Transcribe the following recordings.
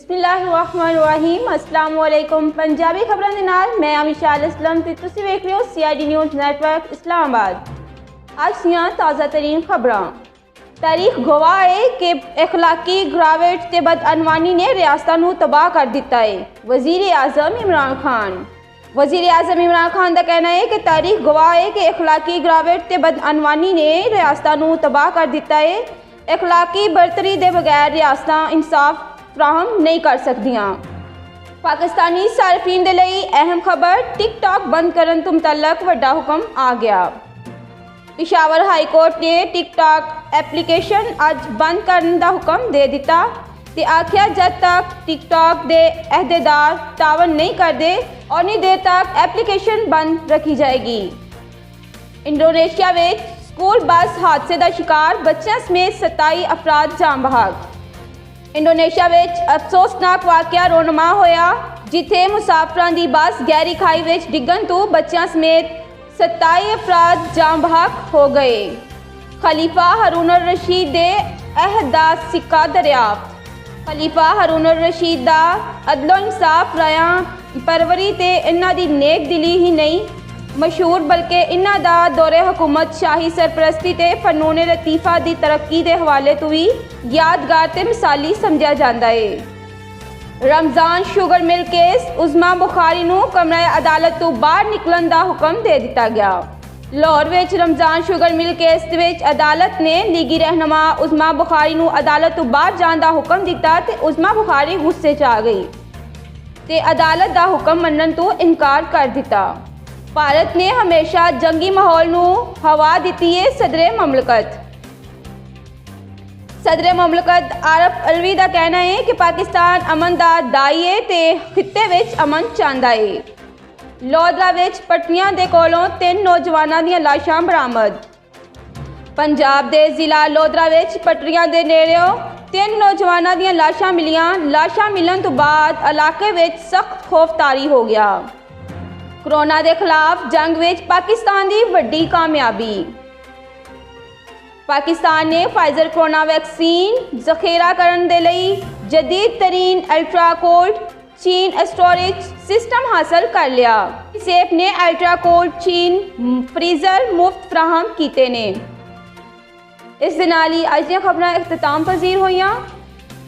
बिस्मिल्लाहिर्रहमानिर्रहीम। अस्सलाम वालेकुम। पंजाबी खबरों के नाल मैं अमिशाल इस्लाम ते तुसीं वेख रहे हो CID न्यूज़ नेटवर्क इस्लामाबाद। आज दियां ताज़ा तरीन खबरां। तारीख गवाह है कि अखलाकी गिरावट ते बदअनवानी ने रियासत नूं तबाह कर दिता है। वज़ीर आज़म इमरान खान का कहना है कि तारीख गवाह है कि अखलाकी गिरावट ते बदअनवानी ने रियासत नूं तबाह कर दिता है। अखलाकी बरतरी दे बगैर रियासतां इंसाफ फ्राहम नहीं कर सकदियां। पाकिस्तानी सार्फिन दे लई अहम खबर, टिकटॉक बंद करन तो मुतल्लक वड्डा हुक्म आ गया। पेशावर हाई कोर्ट ने टिकटॉक एप्लीकेशन अज बंद करने का हुक्म दे दिता ते आख्या जब तक टिकटॉक दे अहदेदार तावन नहीं करते उन्नी देर तक एप्लीकेशन बंद रखी जाएगी। इंडोनेशिया में स्कूल बस हादसे का शिकार बच्चों समेत 27 अफराद जान बहक। इंडोनेशिया में अफसोसनाक वाकया रोनमा होया जिथे मुसाफिरां दी बस गहरी खाई में डिगन तो बच्चों समेत 27 अफराद जान बहक हो गए। खलीफा हारून अल रशीद दे अहद दा सिक्का दरियाफ्त। खलीफा हारून अल रशीद दा अदलो इंसाफ रायां परवरी ते इन्हां दी नेक दिली ही नहीं मशहूर बल्कि इन्हां दा दौरे हुकूमत शाही सरपरस्ती ते फनून लतीफ़ा दी तरक्की के हवाले तो भी यादगार ते मिसाली समझा जाता है। Ramzan sugar mill case उज़मा Bukhari नूं कमरा अदालत तो बाहर निकलन का हुक्म दे दिता गया। लाहौर में Ramzan sugar mill case which अदालत ने लीगी रहनुमा उज़मा बुखारी नूं अदालत तो बाहर जाने का हुक्म दिता ते उज़मा बुखारी गुस्से च आ गई ते अदालत का हुक्म मनन तो इनकार कर दिता। भारत ने हमेशा जंगी माहौल नूं हवा दी है। सदर मुमलकत आरफ अलवी का कहना है कि पाकिस्तान अमन का दाई है ते खिते विच अमन चाहता है। लोधरा विच पटनियां दे कोलों 3 नौजवानों दी लाशां बरामद। पंजाब के जिला लोधरा विच पटरियां दे नेड़ियों 3 नौजवानों दी लाशां मिलियां। लाशां मिलन तो बाद इलाके विच सख्त खौफ तारी हो गया। कोरोना के खिलाफ जंग विच पाकिस्तान की वड्डी कामयाबी। पाकिस्तान ने फाइजर कोरोना वैक्सीन जखीरा करने के लिए जदीद तरीन अल्ट्रा कोल्ड चीन स्टोरेज सिस्टम हासिल कर लिया। सेफ ने अल्ट्रा कोल्ड चीन फ्रीजर मुफ्त फ्राहम किए ने। इस दे नाल ही अज दी खबरां इख्तिताम पजीर होईयां।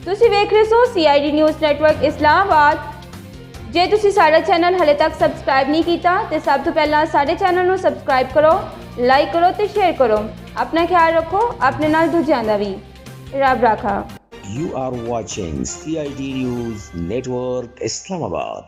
तुसीं वेख रहे हो CID न्यूज़ नेटवर्क इस्लामाबाद। जे तुसीं साडा चैनल हले तक सबसक्राइब नहीं किया तो सब तो पहला साडे चैनल नूं सबसक्राइब करो, लाइक करो तो शेयर करो। अपना ख्याल रखो, अपने नाल दूजिआं दा भी। रब राखा। You are watching CID News Network Islamabad.